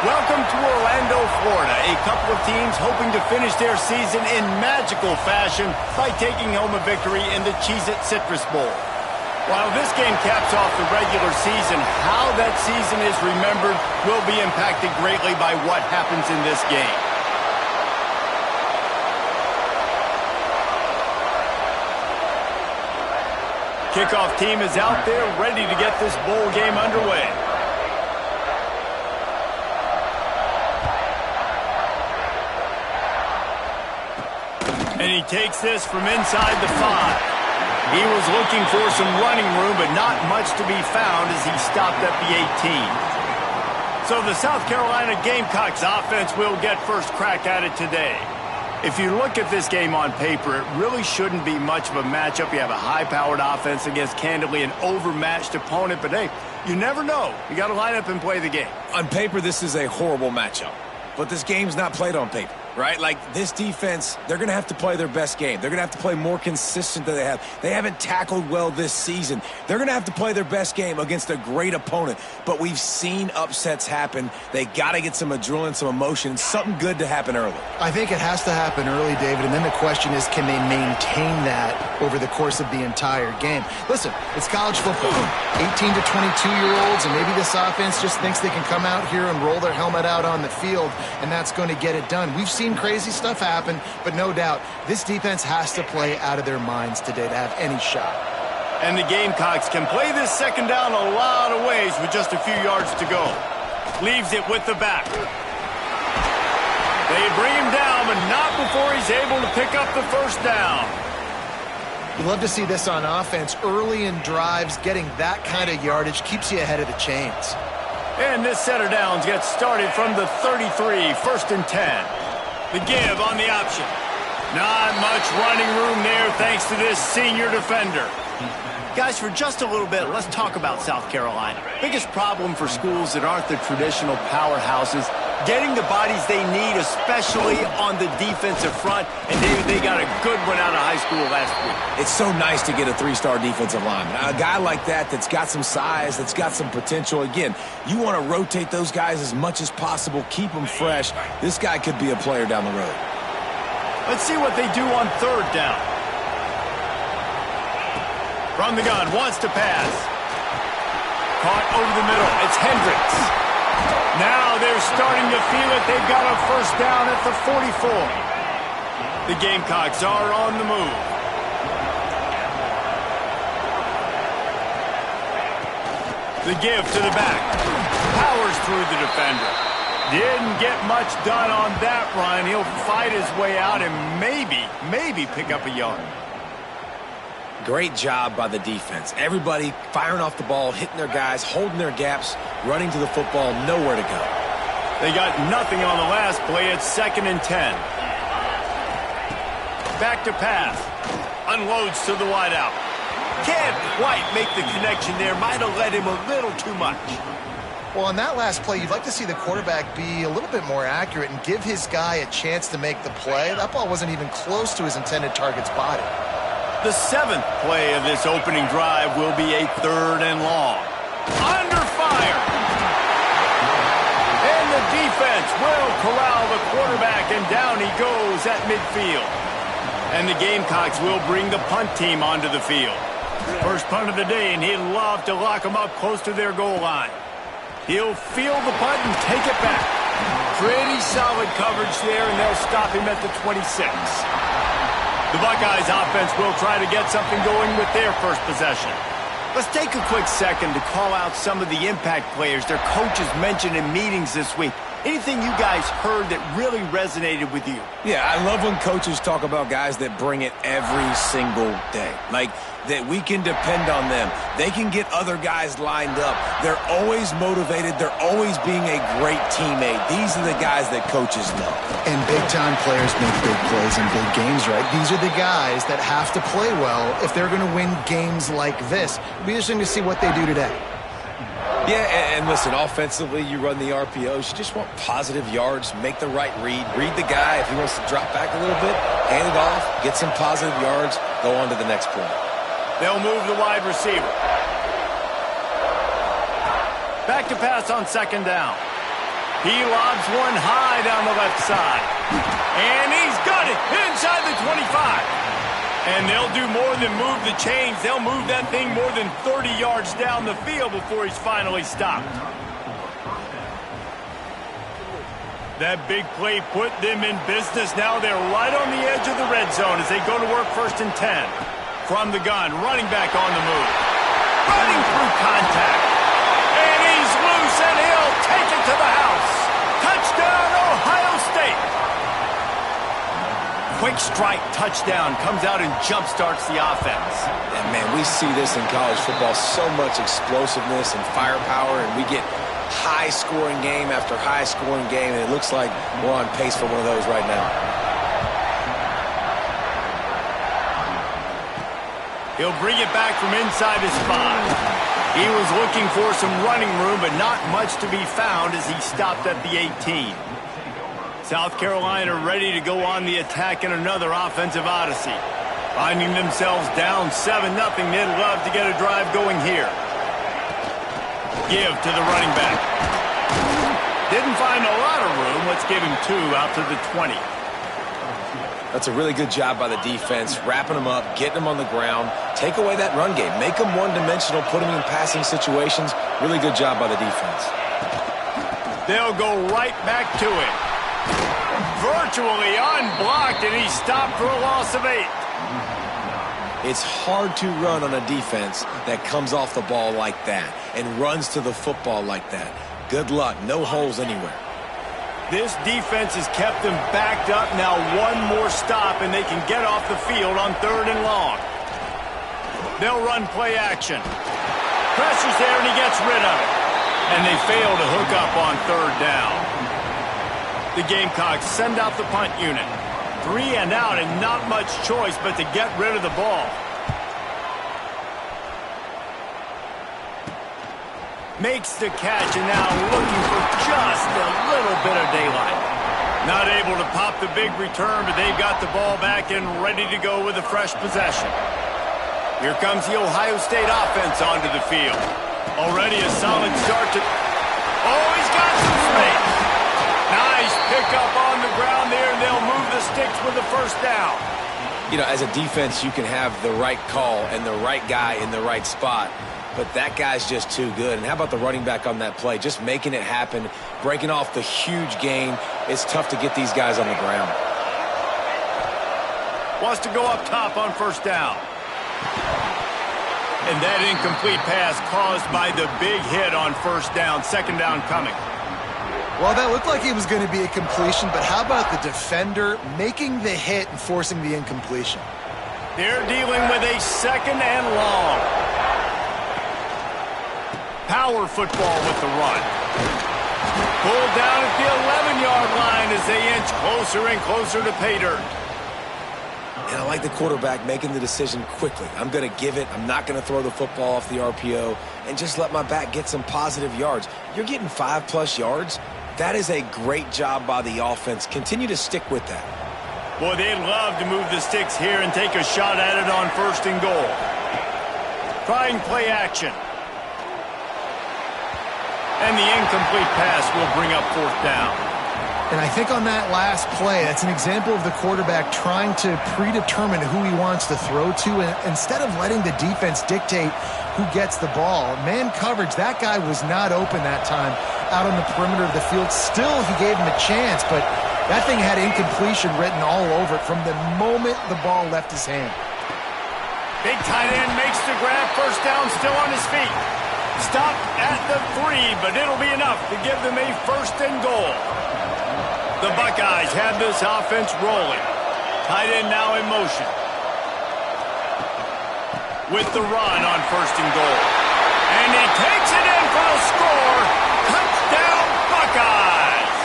Welcome to Orlando, Florida. A couple of teams hoping to finish their season in magical fashion by taking home a victory in the Cheez-It Citrus Bowl. While this game caps off the regular season, how that season is remembered will be impacted greatly by what happens in this game. Kickoff team is out there ready to get this bowl game underway. And he takes this from inside the 5. He was looking for some running room, but not much to be found as he stopped at the 18. So the South Carolina Gamecocks offense will get first crack at it today. If you look at this game on paper, it really shouldn't be much of a matchup. You have a high-powered offense against, candidly, an overmatched opponent. But, hey, you never know. You got to line up and play the game. On paper, this is a horrible matchup. But this game's not played on paper, right? Like, this defense, they're going to have to play their best game. They're going to have to play more consistent than they have. They haven't tackled well this season. They're going to have to play their best game against a great opponent. But we've seen upsets happen. They got to get some adrenaline, some emotion, something good to happen early. I think it has to happen early, David, and then the question is, can they maintain that over the course of the entire game? Listen, it's college football. 18 to 22-year-olds, and maybe this offense just thinks they can come out here and roll their helmet out on the field, and that's going to get it done. We've seen crazy stuff happen, but no doubt, this defense has to play out of their minds today to have any shot. And the Gamecocks can play this second down a lot of ways with just a few yards to go. Leaves it with the back. They bring him down, but not before he's able to pick up the first down. You love to see this on offense. Early in drives, getting that kind of yardage keeps you ahead of the chains. And this set of downs gets started from the 33, 1st and 10. The give on the option. Not much running room there thanks to this senior defender. Guys, for just a little bit, let's talk about South Carolina. Biggest problem for schools that aren't the traditional powerhouses, getting the bodies they need, especially on the defensive front. And David, they got a good one out of high school last week. It's so nice to get a 3-star defensive lineman. A guy like that that's got some size, that's got some potential. Again, you want to rotate those guys as much as possible, keep them fresh. This guy could be a player down the road. Let's see what they do on 3rd down. From the gun, wants to pass. Caught over the middle. It's Hendricks. Now they're starting to feel it. They've got a first down at the 44. The Gamecocks are on the move. The give to the back. Powers through the defender. Didn't get much done on that run. He'll fight his way out and maybe pick up a yard. Great job by the defense. Everybody firing off the ball, hitting their guys, holding their gaps, running to the football, nowhere to go. They got nothing on the last play. It's 2nd and 10. Back to pass. Unloads to the wideout. Can't quite make the connection there. Might have led him a little too much. Well, on that last play, you'd like to see the quarterback be a little bit more accurate and give his guy a chance to make the play. That ball wasn't even close to his intended target's body. The 7th play of this opening drive will be a 3rd and long. Under fire. And the defense will corral the quarterback, and down he goes at midfield. And the Gamecocks will bring the punt team onto the field. First punt of the day, and he'd love to lock them up close to their goal line. He'll field the punt and take it back. Pretty solid coverage there, and they'll stop him at the 26. The Buckeyes offense will try to get something going with their first possession. Let's take a quick second to call out some of the impact players their coaches mentioned in meetings this week. Anything you guys heard that really resonated with you? Yeah, I love when coaches talk about guys that bring it every single day. Like, that we can depend on them. They can get other guys lined up. They're always motivated. They're always being a great teammate. These are the guys that coaches love. And big-time players make big plays in big games, right? These are the guys that have to play well if they're going to win games like this. It'll be interesting to see what they do today. Yeah, and listen, offensively, you run the RPOs. You just want positive yards, make the right read the guy. If he wants to drop back a little bit, hand it off, get some positive yards, go on to the next play. They'll move the wide receiver. Back to pass on 2nd down. He lobs one high down the left side. And he's got it inside the 25. And they'll do more than move the chains. They'll move that thing more than 30 yards down the field before he's finally stopped. That big play put them in business. Now they're right on the edge of the red zone as they go to work 1st and 10. From the gun, running back on the move. Running through contact. And he's loose, and he'll take it to the house. Touchdown, Ohio State. Quick strike touchdown comes out and jump-starts the offense. And, man, we see this in college football, so much explosiveness and firepower, and we get high-scoring game after high-scoring game, and it looks like we're on pace for one of those right now. He'll bring it back from inside his 5. He was looking for some running room, but not much to be found as he stopped at the 18. South Carolina ready to go on the attack in another offensive odyssey. Finding themselves down 7-0, they'd love to get a drive going here. Give to the running back. Didn't find a lot of room. Let's give him 2 out to the 20. That's a really good job by the defense, wrapping them up, getting them on the ground. Take away that run game. Make them one-dimensional, put them in passing situations. Really good job by the defense. They'll go right back to it. Virtually unblocked, and he's stopped for a loss of 8. It's hard to run on a defense that comes off the ball like that and runs to the football like that. Good luck. No holes anywhere. This defense has kept them backed up. Now one more stop, and they can get off the field on 3rd and long. They'll run play action. Pressure's there, and he gets rid of it. And they fail to hook up on 3rd down. The Gamecocks send out the punt unit. 3 and out, and not much choice but to get rid of the ball. Makes the catch, and now looking for just a little bit of daylight. Not able to pop the big return, but they've got the ball back and ready to go with a fresh possession. Here comes the Ohio State offense onto the field. Already a solid start to... Oh, he's got some space. Nice pickup on the ground there, and they'll move the sticks with the 1st down. You know, as a defense, you can have the right call and the right guy in the right spot, but that guy's just too good. And how about the running back on that play? Just making it happen, breaking off the huge gain. It's tough to get these guys on the ground. Wants to go up top on 1st down. And that incomplete pass caused by the big hit on 1st down. 2nd down coming. Well, that looked like it was going to be a completion, but how about the defender making the hit and forcing the incompletion? They're dealing with a 2nd and long. Power football with the run. Pulled down at the 11-yard line as they inch closer and closer to pay dirt. And I like the quarterback making the decision quickly. I'm going to give it. I'm not going to throw the football off the RPO and just let my back get some positive yards. You're getting 5+ yards. That is a great job by the offense. Continue to stick with that. Boy, they'd love to move the sticks here and take a shot at it on 1st and goal. Trying play action. And the incomplete pass will bring up 4th down. And I think on that last play, that's an example of the quarterback trying to predetermine who he wants to throw to, and instead of letting the defense dictate who gets the ball. Man coverage, that guy was not open that time out on the perimeter of the field. Still, he gave him a chance, but that thing had incompletion written all over it from the moment the ball left his hand. Big tight end makes the grab. 1st down, still on his feet. Stop at the 3, but it'll be enough to give them a 1st and goal. The Buckeyes have this offense rolling. Tight end now in motion. With the run on 1st and goal. And he takes it in for the score. Touchdown, Buckeyes!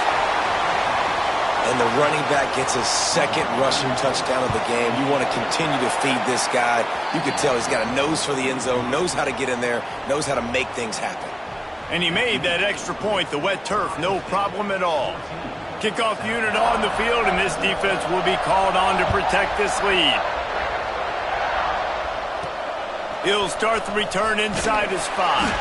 And the running back gets his 2nd rushing touchdown of the game. You want to continue to feed this guy. You can tell he's got a nose for the end zone, knows how to get in there, knows how to make things happen. And he made that extra point, the wet turf, no problem at all. Kickoff unit on the field, and this defense will be called on to protect this lead. He'll start the return inside his 5.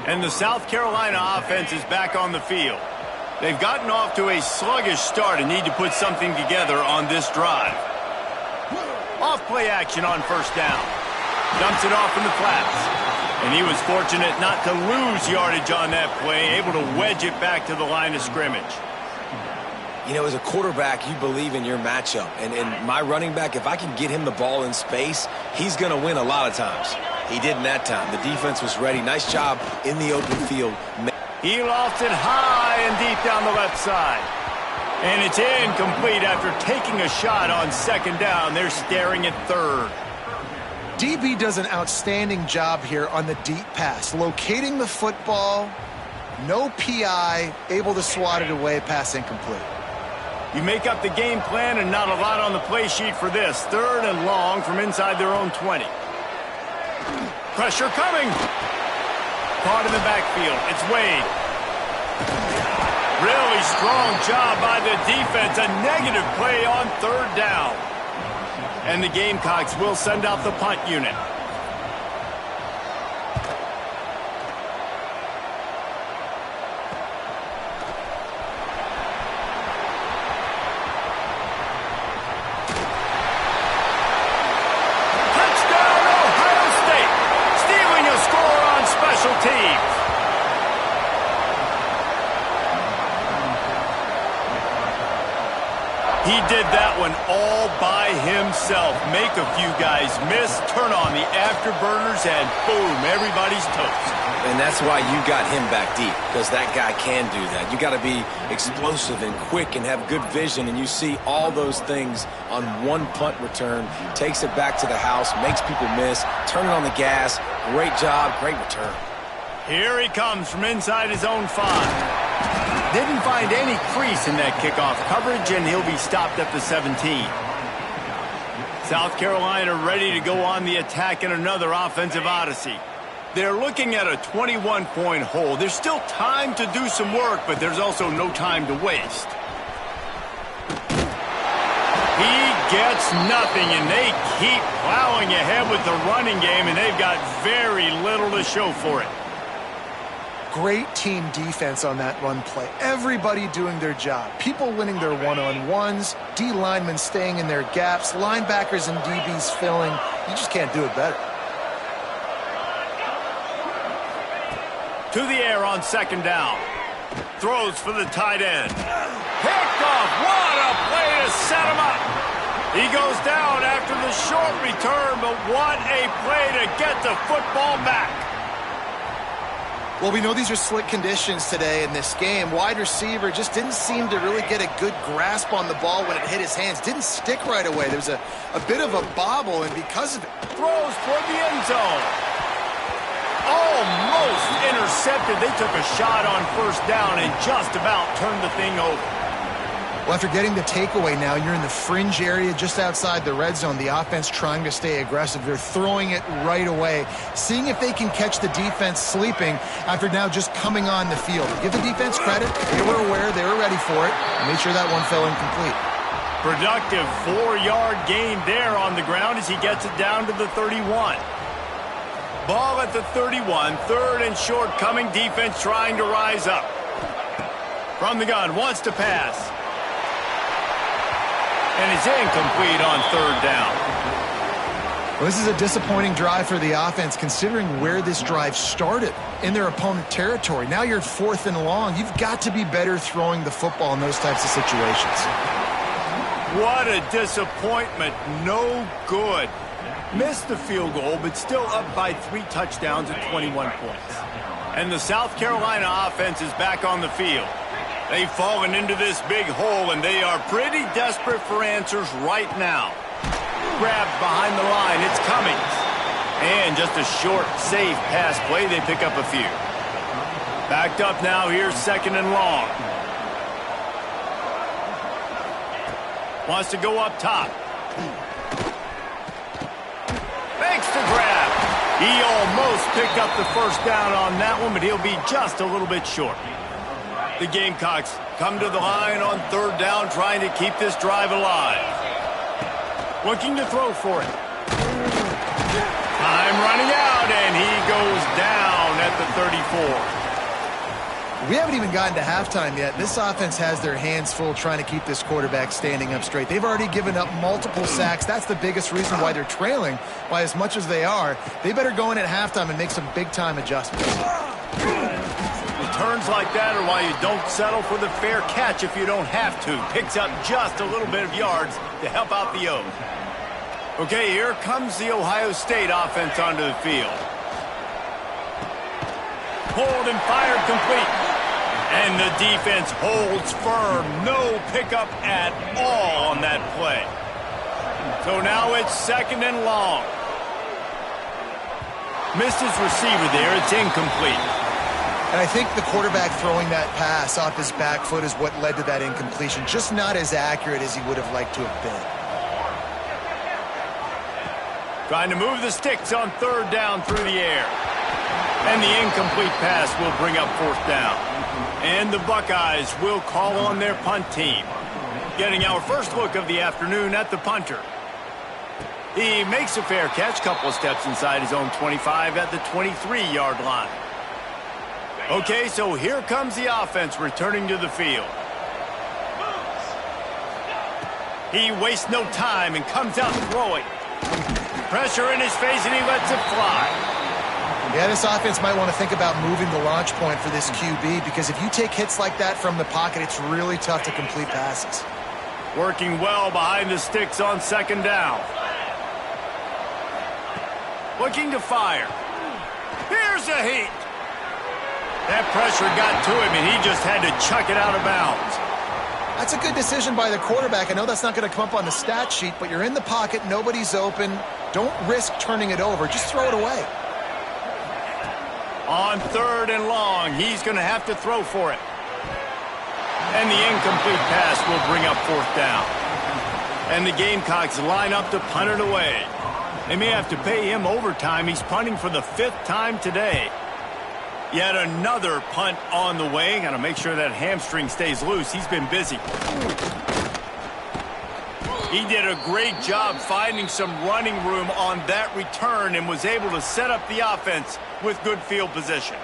And the South Carolina offense is back on the field. They've gotten off to a sluggish start and need to put something together on this drive. Off play action on first down. Dumps it off in the flats. And he was fortunate not to lose yardage on that play, able to wedge it back to the line of scrimmage. You know, as a quarterback, you believe in your matchup. And my running back, if I can get him the ball in space, he's going to win a lot of times. He didn't that time. The defense was ready. Nice job in the open field. He lofted high and deep down the left side. And it's incomplete after taking a shot on second down. They're staring at third. DB does an outstanding job here on the deep pass. Locating the football, no PI, able to swat it away, pass incomplete. You make up the game plan and not a lot on the play sheet for this. Third and long from inside their own 20. Pressure coming. Caught in the backfield. It's Wade. Really strong job by the defense. A negative play on third down. And the Gamecocks will send out the punt unit. Touchdown, Ohio State. Stealing a score on special teams. He did that one all by himself. Make a few guys miss, turn on the afterburners, and boom, everybody's toast. And that's why you got him back deep, because that guy can do that. You got to be explosive and quick and have good vision, and you see all those things on one punt return. Takes it back to the house, makes people miss, turning on the gas. Great job, great return. Here he comes from inside his own 5. Didn't find any crease in that kickoff coverage, and he'll be stopped at the 17. South Carolina ready to go on the attack in another offensive odyssey. They're looking at a 21-point hole. There's still time to do some work, but there's also no time to waste. He gets nothing, and they keep plowing ahead with the running game, and they've got very little to show for it. Great team defense on that run play. Everybody doing their job. People winning their one-on-ones, D linemen staying in their gaps, linebackers and DBs filling. You just can't do it better. To the air on second down. Throws for the tight end. Picked off. What a play to set him up. He goes down after the short return, but what a play to get the football back. Well, we know these are slick conditions today in this game. Wide receiver just didn't seem to really get a good grasp on the ball when it hit his hands. Didn't stick right away. There was a bit of a bobble, and because of it... Throws toward the end zone. Almost intercepted. They took a shot on first down and just about turned the thing over. Well, after getting the takeaway now, you're in the fringe area just outside the red zone. The offense trying to stay aggressive. They're throwing it right away, seeing if they can catch the defense sleeping after now just coming on the field. Give the defense credit. They were aware. They were ready for it. Made sure that one fell incomplete. Productive 4-yard gain there on the ground as he gets it down to the 31. Ball at the 31. Third and short coming. Defense trying to rise up. From the gun. Wants to pass. And it's incomplete on third down. Well, this is a disappointing drive for the offense considering where this drive started in their opponent territory. Now you're 4th and long. You've got to be better throwing the football in those types of situations. What a disappointment. No good. Missed the field goal, but still up by 3 touchdowns at 21 points. And the South Carolina offense is back on the field. They've fallen into this big hole, and they are pretty desperate for answers right now. Grabbed behind the line. It's Cummings. And just a short, safe pass play. They pick up a few. Backed up now. Here's second and long. Wants to go up top. Makes the grab. He almost picked up the first down on that one, but he'll be just a little bit short. The Gamecocks come to the line on third down, trying to keep this drive alive. Looking to throw for it. Time running out, and he goes down at the 34. We haven't even gotten to halftime yet. This offense has their hands full trying to keep this quarterback standing up straight. They've already given up multiple sacks. That's the biggest reason why they're trailing by as much as they are. They better go in at halftime and make some big-time adjustments. Returns like that are why you don't settle for the fair catch if you don't have to. Picks up just a little bit of yards to help out the O's. Okay, here comes the Ohio State offense onto the field. Pulled and fired complete. And the defense holds firm. No pickup at all on that play. So now it's 2nd and long. Missed his receiver there. It's incomplete. And I think the quarterback throwing that pass off his back foot is what led to that incompletion. Just not as accurate as he would have liked to have been. Trying to move the sticks on 3rd down through the air. And the incomplete pass will bring up 4th down. And the Buckeyes will call on their punt team. Getting our first look of the afternoon at the punter. He makes a fair catch, couple of steps inside his own 25 at the 23-yard line. Okay, so here comes the offense returning to the field. He wastes no time and comes out throwing. Pressure in his face and he lets it fly. Yeah, this offense might want to think about moving the launch point for this QB because if you take hits like that from the pocket, it's really tough to complete passes. Working well behind the sticks on 2nd down. Looking to fire. Here's a heat. That pressure got to him, and he just had to chuck it out of bounds. That's a good decision by the quarterback. I know that's not going to come up on the stat sheet, but you're in the pocket, nobody's open. Don't risk turning it over. Just throw it away. On 3rd and long, he's going to have to throw for it. And the incomplete pass will bring up 4th down. And the Gamecocks line up to punt it away. They may have to pay him overtime. He's punting for the 5th time today. Yet another punt on the way. Got to make sure that hamstring stays loose. He's been busy. He did a great job finding some running room on that return and was able to set up the offense with good field position.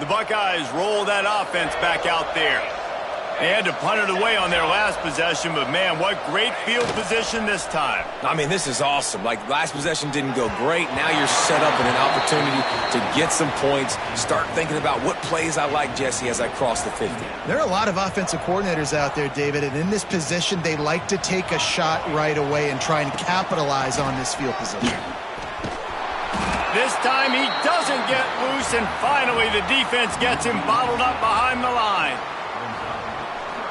The Buckeyes roll that offense back out there. They had to punt it away on their last possession, but man, what great field position this time. I mean, this is awesome. Like, last possession didn't go great. Now you're set up in an opportunity to get some points. Start thinking about what plays I like, Jesse, as I cross the 50. There are a lot of offensive coordinators out there, David, and in this position, they like to take a shot right away and try and capitalize on this field position. This time he doesn't get loose, and finally the defense gets him bottled up behind the line.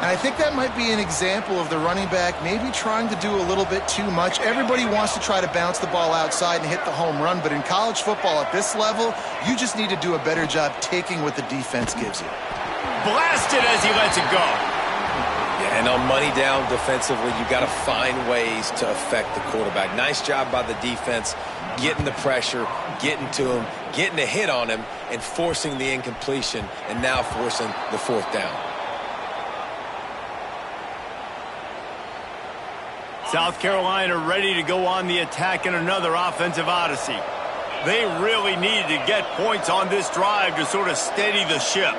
And I think that might be an example of the running back maybe trying to do a little bit too much. Everybody wants to try to bounce the ball outside and hit the home run, but in college football at this level, you just need to do a better job taking what the defense gives you. Blasted as he lets it go. Yeah, and on money down defensively, you got to find ways to affect the quarterback. Nice job by the defense, getting the pressure, getting to him, getting a hit on him, and forcing the incompletion, and now forcing the 4th down. South Carolina ready to go on the attack in another offensive odyssey. They really need to get points on this drive to sort of steady the ship.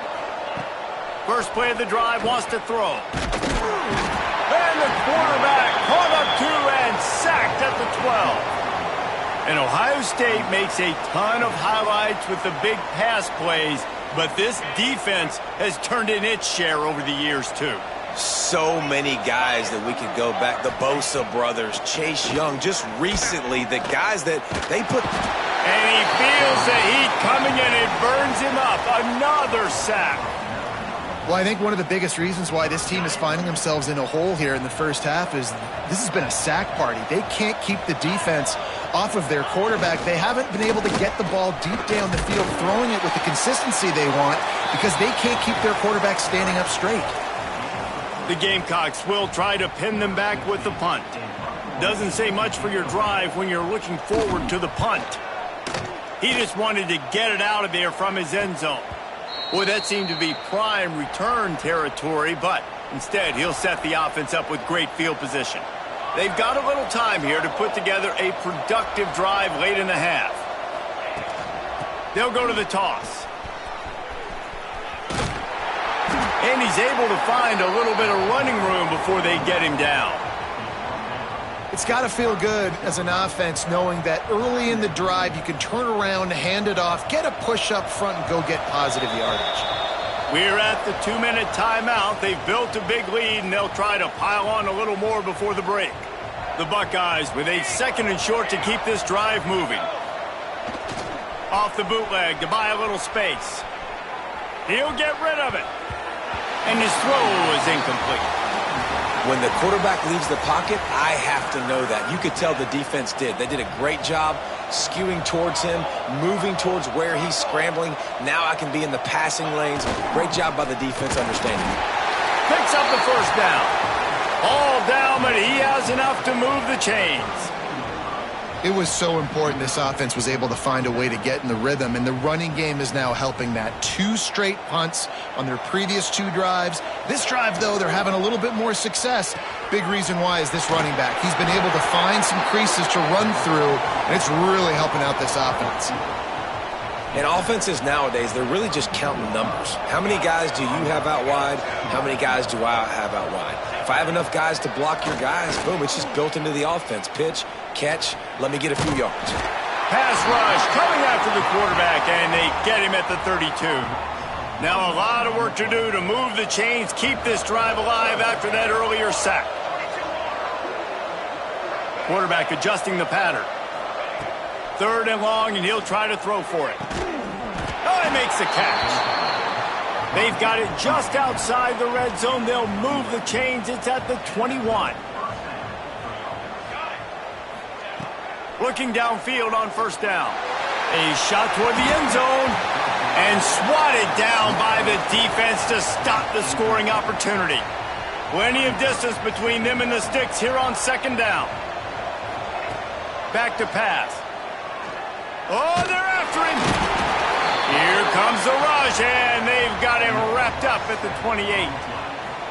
First play of the drive wants to throw. And the quarterback caught up to and sacked at the 12. And Ohio State makes a ton of highlights with the big pass plays, but this defense has turned in its share over the years too. So many guys that we could go back. The Bosa brothers, Chase Young, just recently, the guys that they put. And he feels the heat coming and it burns him up. Another sack. Well, I think one of the biggest reasons why this team is finding themselves in a hole here in the first half is this has been a sack party. They can't keep the defense off of their quarterback. They haven't been able to get the ball deep down the field, throwing it with the consistency they want because they can't keep their quarterback standing up straight. The Gamecocks will try to pin them back with the punt. Doesn't say much for your drive when you're looking forward to the punt. He just wanted to get it out of there from his end zone. Boy, that seemed to be prime return territory, but instead he'll set the offense up with great field position. They've got a little time here to put together a productive drive late in the half. They'll go to the toss. And he's able to find a little bit of running room before they get him down. It's got to feel good as an offense knowing that early in the drive you can turn around, hand it off, get a push up front, and go get positive yardage. We're at the 2-minute timeout. They've built a big lead, and they'll try to pile on a little more before the break. The Buckeyes with a 2nd and short to keep this drive moving. Off the bootleg to buy a little space. He'll get rid of it. And his throw is incomplete. When the quarterback leaves the pocket, I have to know that. You could tell the defense did. They did a great job skewing towards him, moving towards where he's scrambling. Now I can be in the passing lanes. Great job by the defense understanding. Picks up the first down. All down, but he has enough to move the chains. It was so important this offense was able to find a way to get in the rhythm, and the running game is now helping that. 2 straight punts on their previous 2 drives. This drive, though, they're having a little bit more success. Big reason why is this running back. He's been able to find some creases to run through, and it's really helping out this offense. And offenses nowadays, they're really just counting numbers. How many guys do you have out wide? How many guys do I have out wide? If I have enough guys to block your guys, boom, it's just built into the offense. Pitch, catch, let me get a few yards. Pass rush coming after the quarterback, and they get him at the 32. Now a lot of work to do to move the chains, keep this drive alive after that earlier sack. Quarterback adjusting the pattern. 3rd and long, and he'll try to throw for it. Oh, he makes the catch. They've got it just outside the red zone. They'll move the chains. It's at the 21. Looking downfield on 1st down. A shot toward the end zone. And swatted down by the defense to stop the scoring opportunity. Plenty of distance between them and the sticks here on 2nd down. Back to pass. Oh, they're after him. Here comes the rush, and they've got him wrapped up at the 28.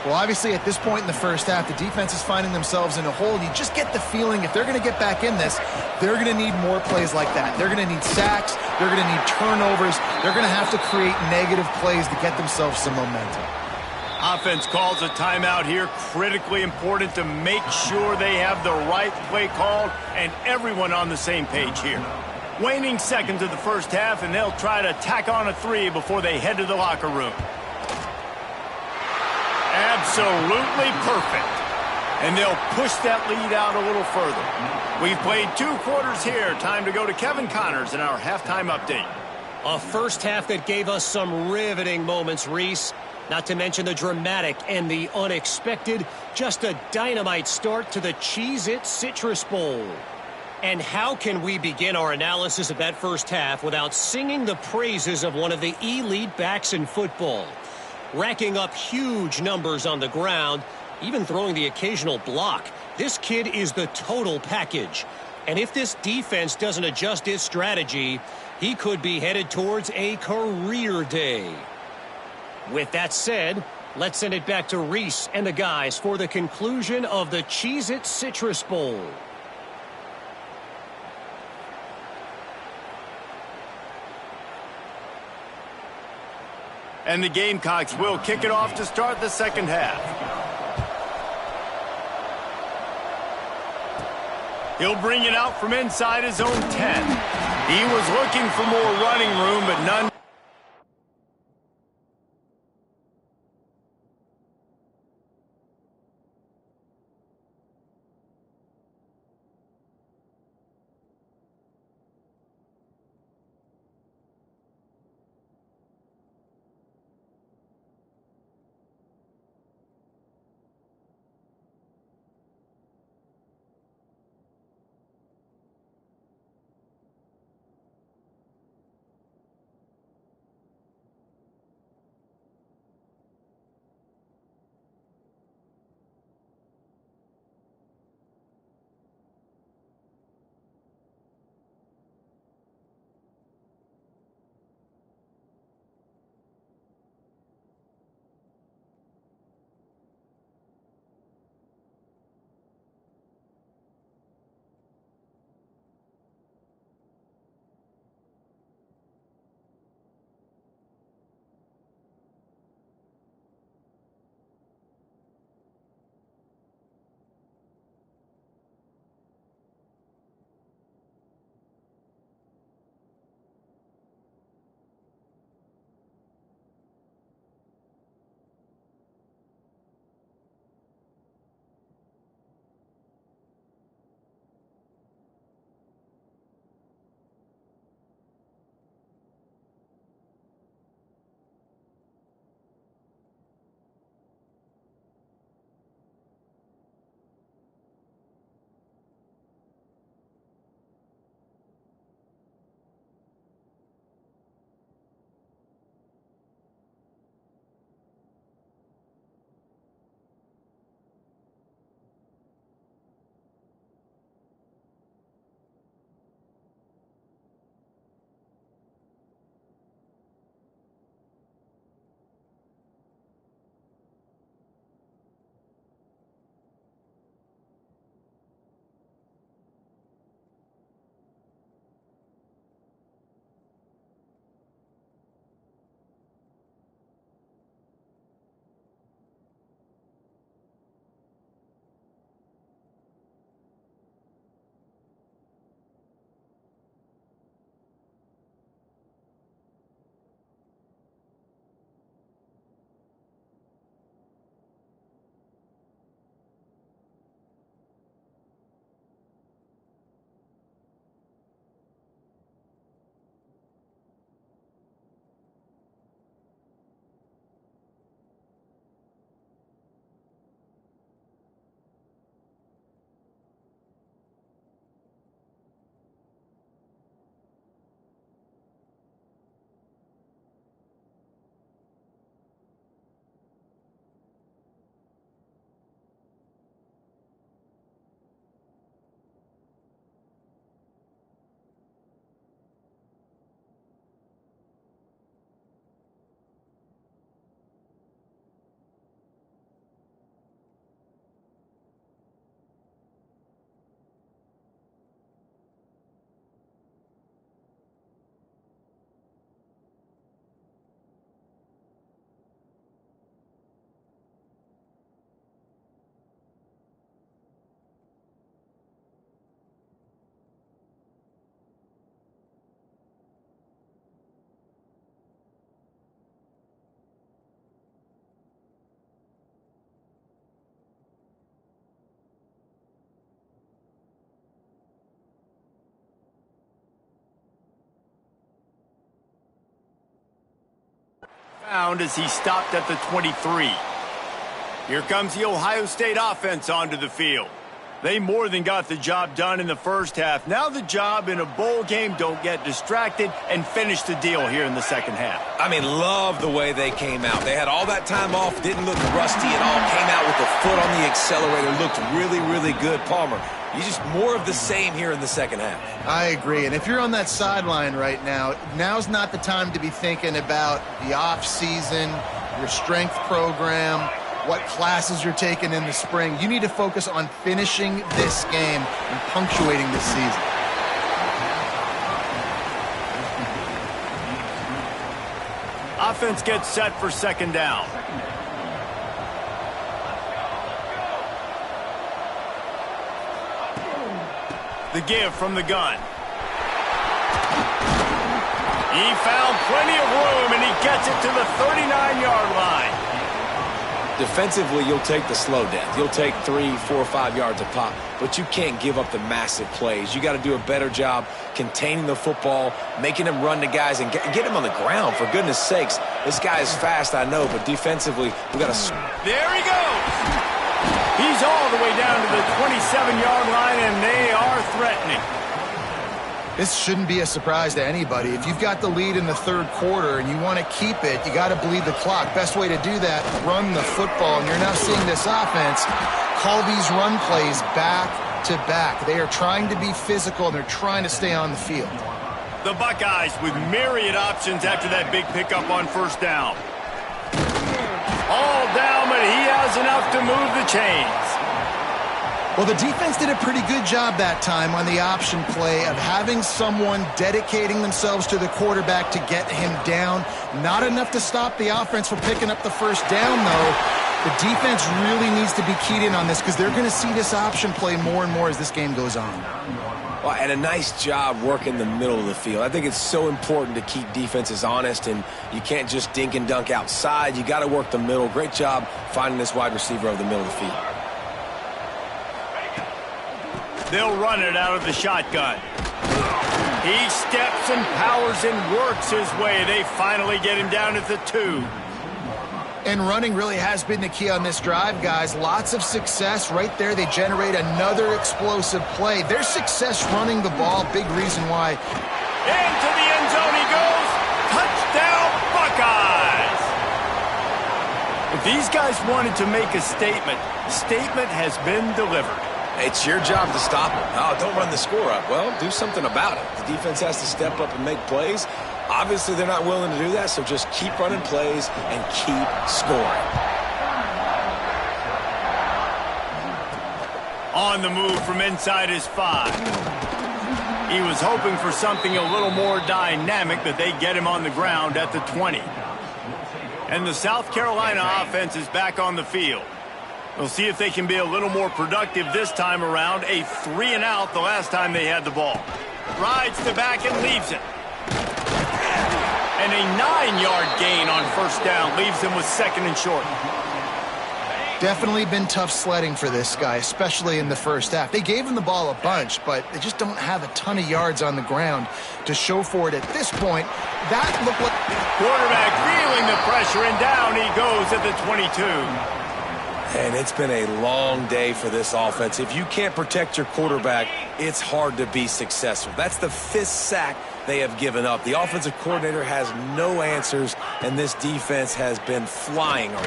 Well, obviously, at this point in the first half, the defense is finding themselves in a hole. You just get the feeling if they're going to get back in this, they're going to need more plays like that. They're going to need sacks. They're going to need turnovers. They're going to have to create negative plays to get themselves some momentum. Offense calls a timeout here. Critically important to make sure they have the right play called and everyone on the same page here. Waning seconds of the first half, and they'll try to tack on a 3 before they head to the locker room. Absolutely perfect. And they'll push that lead out a little further. We've played 2 quarters here. Time to go to Kevin Connors in our halftime update. A first half that gave us some riveting moments, Reese. Not to mention the dramatic and the unexpected. Just a dynamite start to the Cheez-It Citrus Bowl. And how can we begin our analysis of that first half without singing the praises of one of the elite backs in football? Racking up huge numbers on the ground, even throwing the occasional block. This kid is the total package. And if this defense doesn't adjust its strategy, he could be headed towards a career day. With that said, let's send it back to Reese and the guys for the conclusion of the Cheez-It Citrus Bowl. And the Gamecocks will kick it off to start the second half. He'll bring it out from inside his own 10. He was looking for more running room, but none. ground as he stopped at the 23. Here comes the Ohio State offense onto the field. They more than got the job done in the first half. Now the job in a bowl game, don't get distracted and finish the deal here in the second half. I mean, love the way they came out. They had all that time off, didn't look rusty at all, came out with the foot on the accelerator, looked really, really good. Palmer, you just more of the same here in the second half. I agree. And if you're on that sideline right now, now's not the time to be thinking about the off season, your strength program, what classes you're taking in the spring. You need to focus on finishing this game and punctuating this season. Offense gets set for second down. The give from the gun. He found plenty of room, and he gets it to the 39-yard line. Defensively, you'll take the slow death. You'll take 3, 4, 5 yards a pop, but you can't give up the massive plays. You got to do a better job containing the football, making them run to guys, and get him on the ground, for goodness sakes. This guy is fast, I know, but defensively, we got to... There he goes! He's all the way down to the 27-yard line, and they are threatening. This shouldn't be a surprise to anybody. If you've got the lead in the third quarter and you want to keep it, you got to bleed the clock. Best way to do that, run the football. And you're now seeing this offense call these run plays back to back. They are trying to be physical, and they're trying to stay on the field. The Buckeyes with myriad options after that big pickup on first down. All down, but he has enough to move the chains. Well, the defense did a pretty good job that time on the option play of having someone dedicating themselves to the quarterback to get him down. Not enough to stop the offense from picking up the first down, though. The defense really needs to be keyed in on this because they're going to see this option play more and more as this game goes on. Well, and a nice job working the middle of the field. I think it's so important to keep defenses honest, and you can't just dink and dunk outside. You got to work the middle. Great job finding this wide receiver over the middle of the field. They'll run it out of the shotgun. He steps and powers and works his way. They finally get him down at the 2. And running really has been the key on this drive, guys. Lots of success right there. They generate another explosive play. Their success running the ball, big reason why. Into the end zone he goes. Touchdown, Buckeyes! If these guys wanted to make a statement, statement has been delivered. It's your job to stop them. Oh, don't run the score up. Well, do something about it. The defense has to step up and make plays. Obviously, they're not willing to do that, so just keep running plays and keep scoring. On the move from inside his 5. He was hoping for something a little more dynamic, but they get him on the ground at the 20. And the South Carolina offense is back on the field. We'll see if they can be a little more productive this time around. A 3-and-out the last time they had the ball. Rides to back and leaves it. And a 9-yard gain on first down leaves him with second and short. Definitely been tough sledding for this guy, especially in the first half. They gave him the ball a bunch, but they just don't have a ton of yards on the ground to show for it at this point. That looked like... Quarterback feeling the pressure, and down he goes at the 22. And it's been a long day for this offense. If you can't protect your quarterback, it's hard to be successful. That's the 5th sack they have given up. The offensive coordinator has no answers, and this defense has been flying around.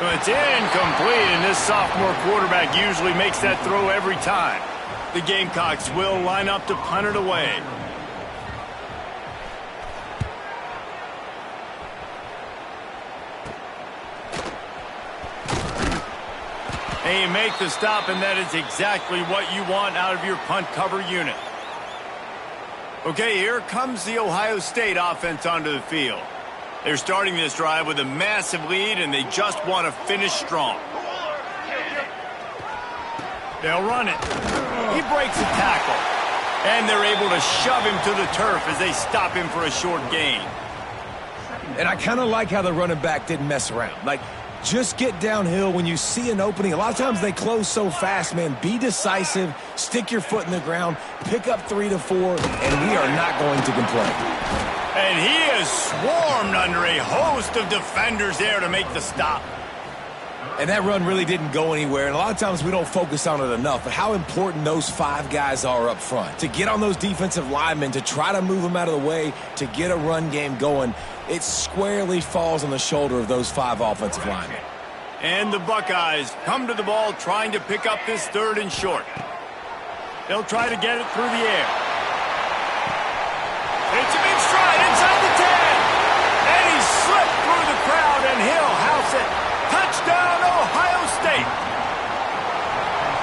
Well, it's incomplete, and this sophomore quarterback usually makes that throw every time. The Gamecocks will line up to punt it away. And you make the stop, and that is exactly what you want out of your punt cover unit. Okay, here comes the Ohio State offense onto the field. They're starting this drive with a massive lead, and they just want to finish strong. They'll run it. He breaks a tackle, and they're able to shove him to the turf as they stop him for a short gain. And I kind of like how the running back didn't mess around. Like, just get downhill when you see an opening. A lot of times they close so fast, man. Be decisive, stick your foot in the ground, pick up 3 to 4, and we are not going to complain. And he is swarmed under a host of defenders there to make the stop. And that run really didn't go anywhere, and a lot of times we don't focus on it enough, but how important those 5 guys are up front. To get on those defensive linemen, to try to move them out of the way, to get a run game going, it squarely falls on the shoulder of those 5 offensive linemen. And the Buckeyes come to the ball trying to pick up this 3rd and short. They'll try to get it through the air. It's a big stride inside the 10. And he slipped through the crowd, and he'll house it. Touchdown, Ohio State.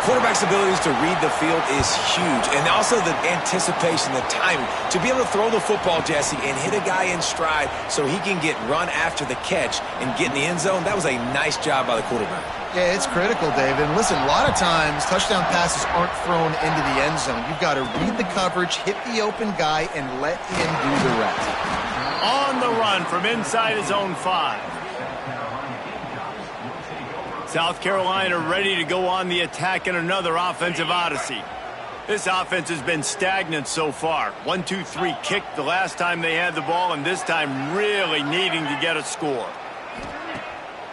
Quarterback's abilities to read the field is huge, and also the anticipation, the timing. To be able to throw the football, Jesse, and hit a guy in stride so he can get run after the catch and get in the end zone, that was a nice job by the quarterback. Yeah, it's critical, David. And listen, a lot of times touchdown passes aren't thrown into the end zone. You've got to read the coverage, hit the open guy, and let him do the rest. On the run from inside his own 5. South Carolina ready to go on the attack in another offensive odyssey. This offense has been stagnant so far. 1-2-3 kick the last time they had the ball, and this time really needing to get a score.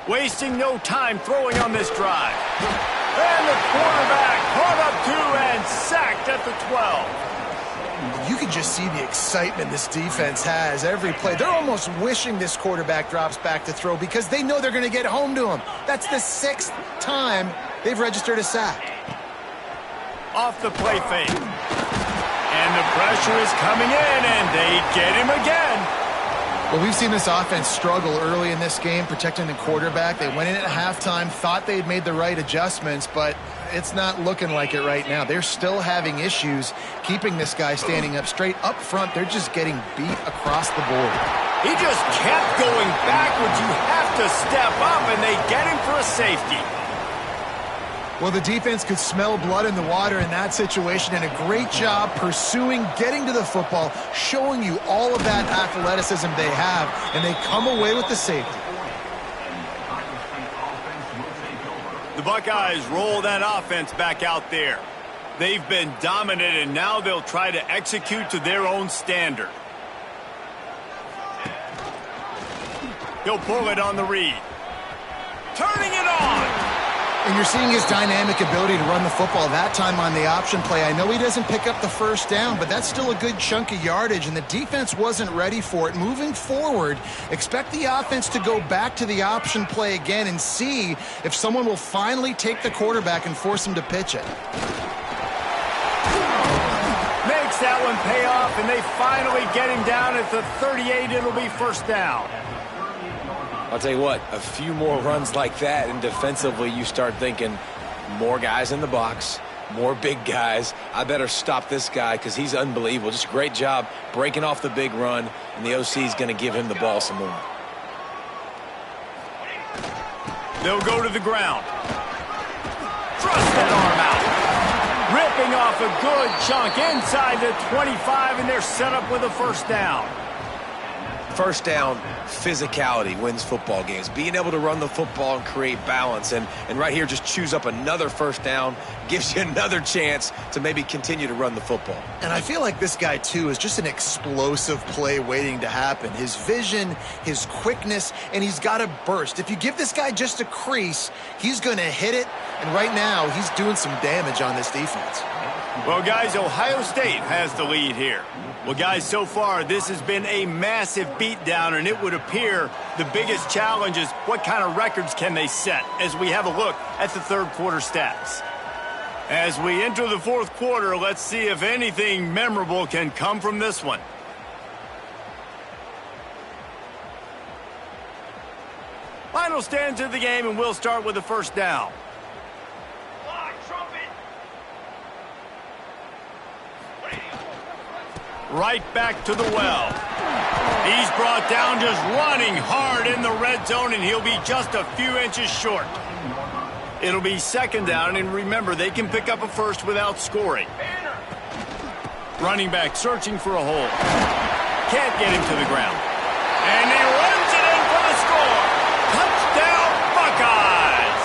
Wasting no time throwing on this drive. And the quarterback caught up 2 and sacked at the 12. You can just see the excitement this defense has every play. They're almost wishing this quarterback drops back to throw because they know they're going to get home to him. That's the 6th time they've registered a sack. Off the play fake. And the pressure is coming in, and they get him again. Well, we've seen this offense struggle early in this game, protecting the quarterback. They went in at halftime, thought they'd made the right adjustments, but it's not looking like it right now. They're still having issues keeping this guy standing up straight. Up front, they're just getting beat across the board. He just kept going backwards. You have to step up, and they get him for a safety. Well, the defense could smell blood in the water in that situation, and a great job pursuing, getting to the football, showing you all of that athleticism they have, and they come away with the safety. The Buckeyes roll that offense back out there. They've been dominant, and now they'll try to execute to their own standard. He'll pull it on the read. Turning it on. And you're seeing his dynamic ability to run the football, that time on the option play. I know he doesn't pick up the first down, but that's still a good chunk of yardage, and the defense wasn't ready for it. Moving forward, expect the offense to go back to the option play again and see if someone will finally take the quarterback and force him to pitch it. Makes that one pay off, and they finally get him down at the 38. It'll be first down. I'll tell you what, a few more runs like that, and defensively you start thinking more guys in the box, more big guys. I better stop this guy because he's unbelievable. Just a great job breaking off the big run, and the OC is going to give him the ball some more. They'll go to the ground. Thrust that arm out. Ripping off a good chunk inside the 25, and they're set up with a first down. First down, physicality wins football games. Being able to run the football and create balance. And right here, just choose up another first down, gives you another chance to maybe continue to run the football. And I feel like this guy, too, is just an explosive play waiting to happen. His vision, his quickness, and he's got a burst. If you give this guy just a crease, he's going to hit it. And right now, he's doing some damage on this defense. Well, guys, Ohio State has the lead here. Well, guys, so far, this has been a massive beatdown, and it would appear the biggest challenge is what kind of records can they set as we have a look at the third quarter stats. As we enter the fourth quarter, let's see if anything memorable can come from this one. Final stands of the game, and we'll start with the first down. Right back to the well. He's brought down just running hard in the red zone, and he'll be just a few inches short. It'll be second down, and remember, they can pick up a first without scoring. Running back searching for a hole. Can't get him to the ground. And he runs it in for the score. Touchdown, Buckeyes!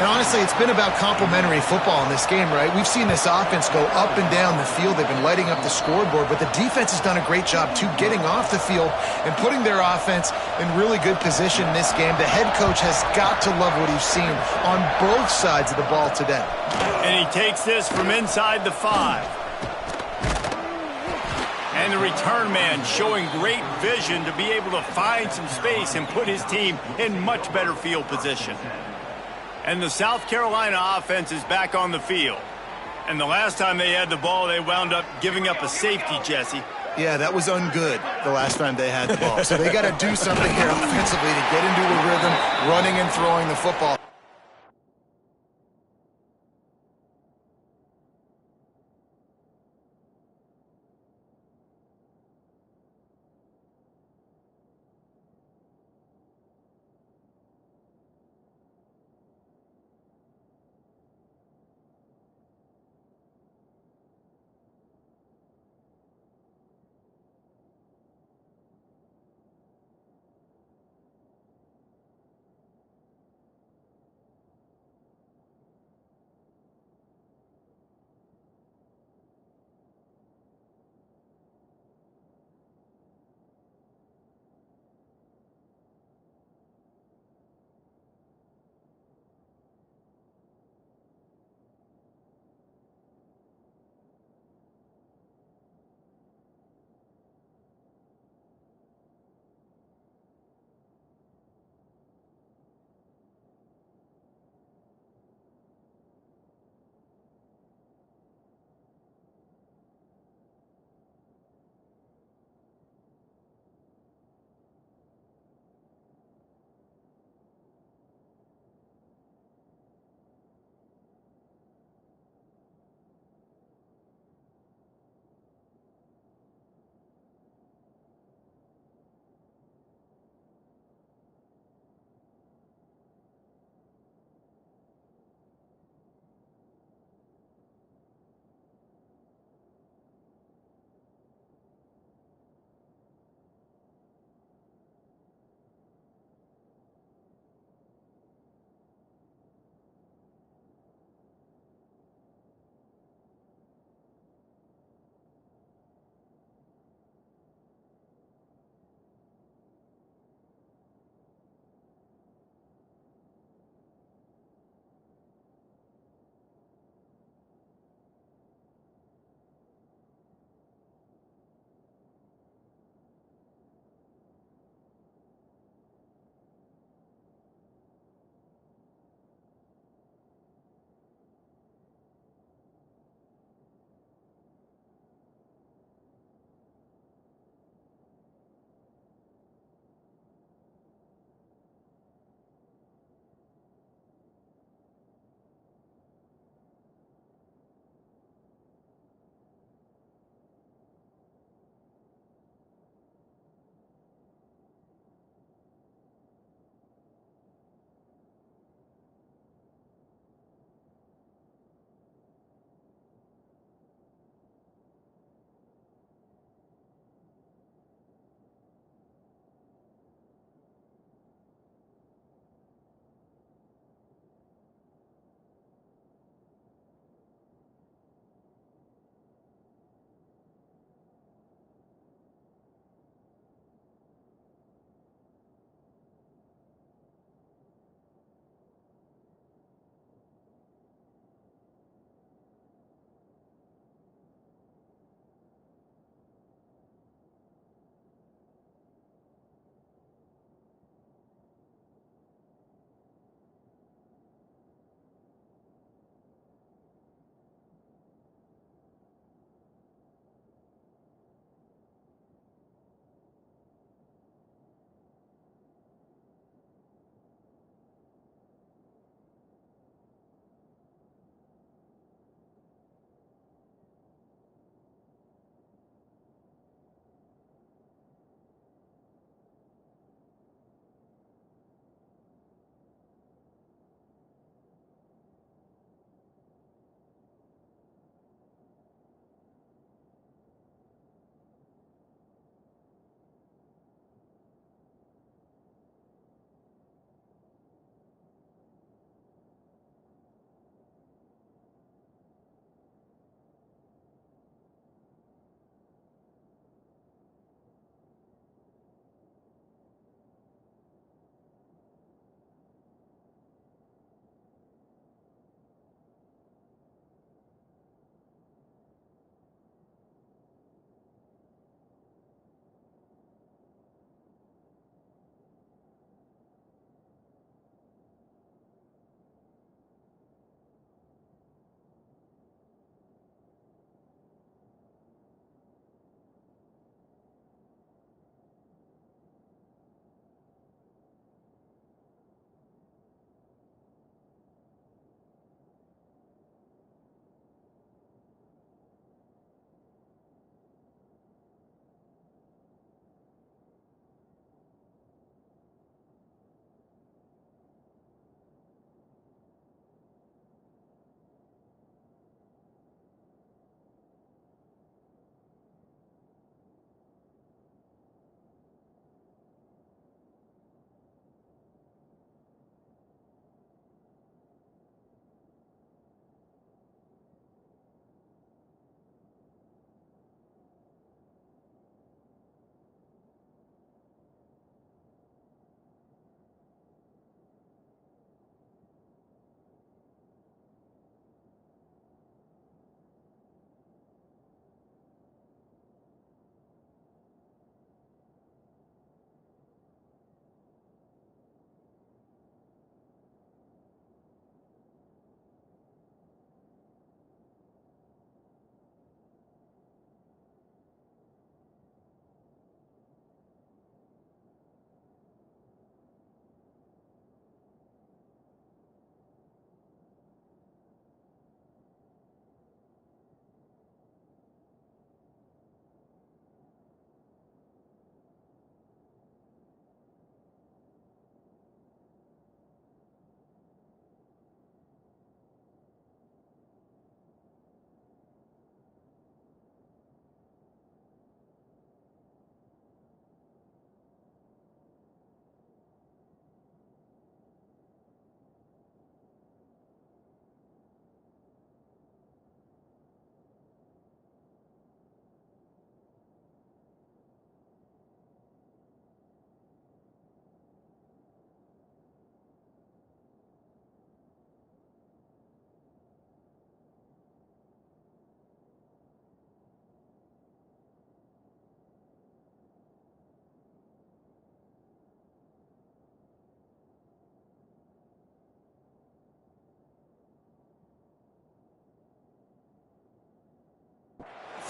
And honestly, it's been about complementary football in this game, right? We've seen this offense go up and down the field. They've been lighting up the scoreboard, but the defense has done a great job, too, getting off the field and putting their offense in really good position in this game. The head coach has got to love what he's seen on both sides of the ball today. And he takes this from inside the 5. And the return man showing great vision to be able to find some space and put his team in much better field position. And the South Carolina offense is back on the field. And the last time they had the ball, they wound up giving up a safety, Jesse. Yeah, that was ungood the last time they had the ball. So they got to do something here offensively to get into a rhythm, running and throwing the football.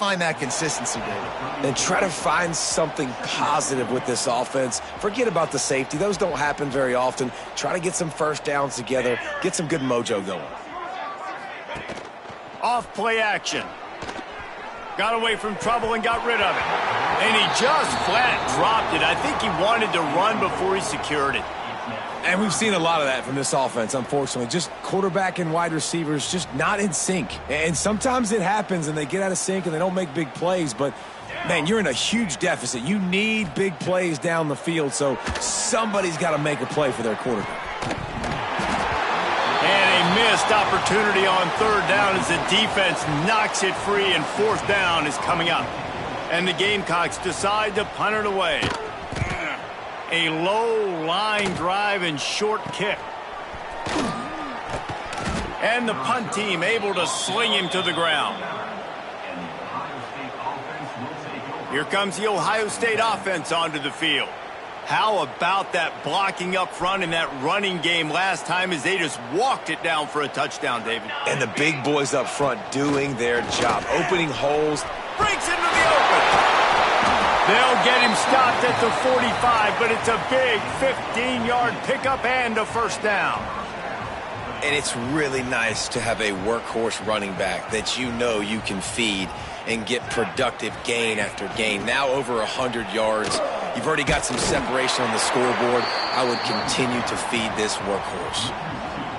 find that consistency, David. And try to find something positive with this offense. Forget about the safety. Those don't happen very often. Try to get some first downs together. Get some good mojo going. Off play action. Got away from trouble and got rid of it. And he just flat dropped it. I think he wanted to run before he secured it. And we've seen a lot of that from this offense, unfortunately. Just quarterback and wide receivers just not in sync. And sometimes it happens and they get out of sync and they don't make big plays. But, man, you're in a huge deficit. You need big plays down the field, so somebody's got to make a play for their quarterback. And a missed opportunity on third down as the defense knocks it free, and fourth down is coming up. And the Gamecocks decide to punt it away. A low line drive and short kick. And the punt team able to sling him to the ground. Here comes the Ohio State offense onto the field. How about that blocking up front in that running game last time as they just walked it down for a touchdown, David? And the big boys up front doing their job, opening holes. Breaks into the open. They'll get him stopped at the 45, but it's a big 15-yard pickup and a first down. And it's really nice to have a workhorse running back that you know you can feed and get productive gain after gain. Now over 100 yards. You've already got some separation on the scoreboard. I would continue to feed this workhorse.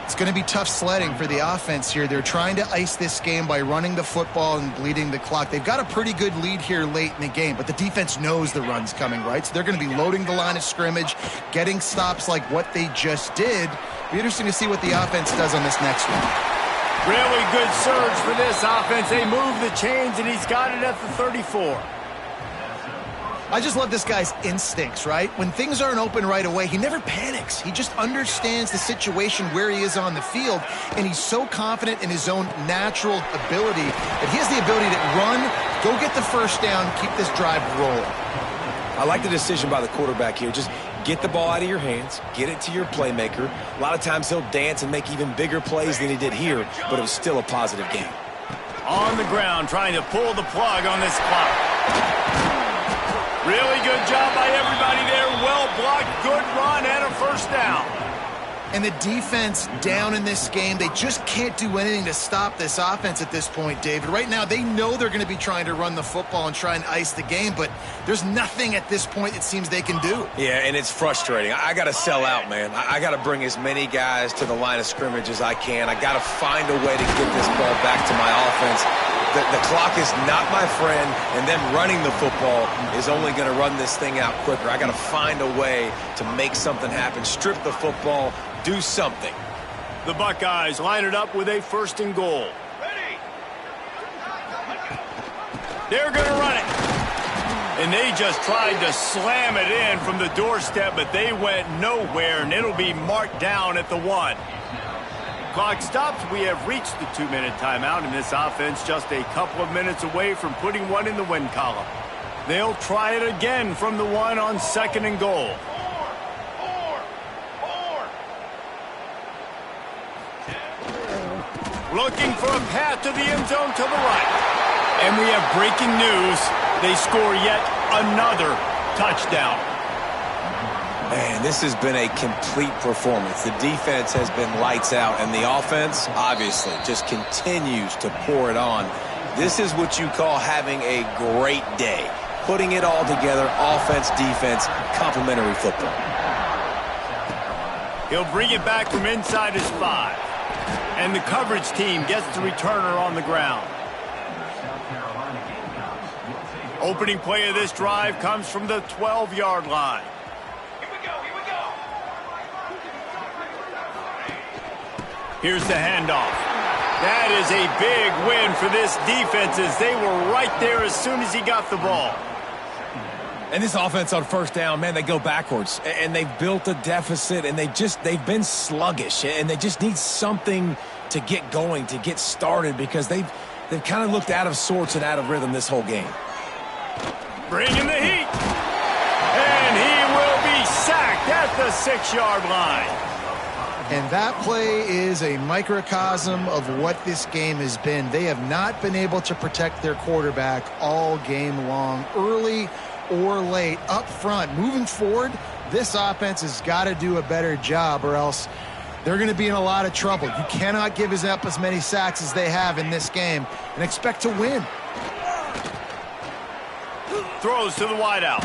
It's going to be tough sledding for the offense here. They're trying to ice this game by running the football and bleeding the clock. They've got a pretty good lead here late in the game, but the defense knows the run's coming, right? So they're going to be loading the line of scrimmage, getting stops like what they just did. Be interesting to see what the offense does on this next one. Really good surge for this offense. They move the chains, and he's got it at the 34. I just love this guy's instincts, right? When things aren't open right away, he never panics. He just understands the situation where he is on the field, and he's so confident in his own natural ability that he has the ability to run, go get the first down, keep this drive rolling. I like the decision by the quarterback here. Just get the ball out of your hands, get it to your playmaker. A lot of times he'll dance and make even bigger plays than he did here, but it was still a positive game. On the ground, trying to pull the plug on this clock. Really good job by everybody there. Well blocked, good run, and a first down. And the defense down in this game, they just can't do anything to stop this offense at this point, David. Right now, they know they're going to be trying to run the football and try and ice the game, but there's nothing at this point it seems they can do. Yeah, and it's frustrating. I got to sell out, man. I got to bring as many guys to the line of scrimmage as I can. I got to find a way to get this ball back to my offense. The clock is not my friend, and them running the football is only going to run this thing out quicker. I got to find a way to make something happen, strip the football, do something. The Buckeyes line it up with a first and goal. Ready. They're going to run it. And they just tried to slam it in from the doorstep, but they went nowhere, and it'll be marked down at the 1. Clock stops. We have reached the 2-minute timeout, and this offense just a couple of minutes away from putting one in the win column. They'll try it again from the 1 on second and goal. Looking for a path to the end zone to the right. And we have breaking news. They score yet another touchdown. Man, this has been a complete performance. The defense has been lights out, and the offense, obviously, just continues to pour it on. This is what you call having a great day. Putting it all together, offense, defense, complementary football. He'll bring it back from inside his 5. And the coverage team gets the returner on the ground. Opening play of this drive comes from the 12-yard line. Here's the handoff. That is a big win for this defense as they were right there as soon as he got the ball. And this offense on first down, man, they go backwards. And they've built a deficit, and they've been sluggish. And they just need something to get going, to get started, because they've kind of looked out of sorts and out of rhythm this whole game. Bringing the heat. And he will be sacked at the 6-yard line. And that play is a microcosm of what this game has been. They have not been able to protect their quarterback all game long, early or late, up front. Moving forward, this offense has got to do a better job, or else they're going to be in a lot of trouble. You cannot give up as many sacks as they have in this game and expect to win. Throws to the wideout.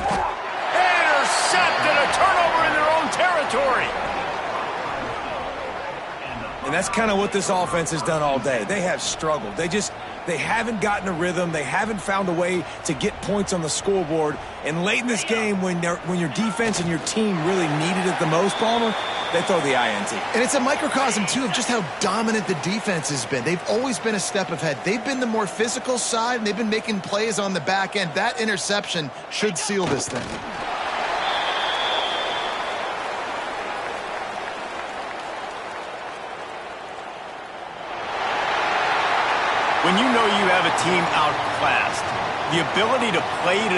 Intercepted, a turnover in their own territory. And that's kind of what this offense has done all day. They have struggled. They haven't gotten a rhythm. They haven't found a way to get points on the scoreboard. And late in this game, when your defense and your team really needed it the most, Palmer, they throw the INT. And it's a microcosm, too, of just how dominant the defense has been. They've always been a step ahead. They've been the more physical side, and they've been making plays on the back end. That interception should seal this thing. When you know you have a team outclassed, the ability to play to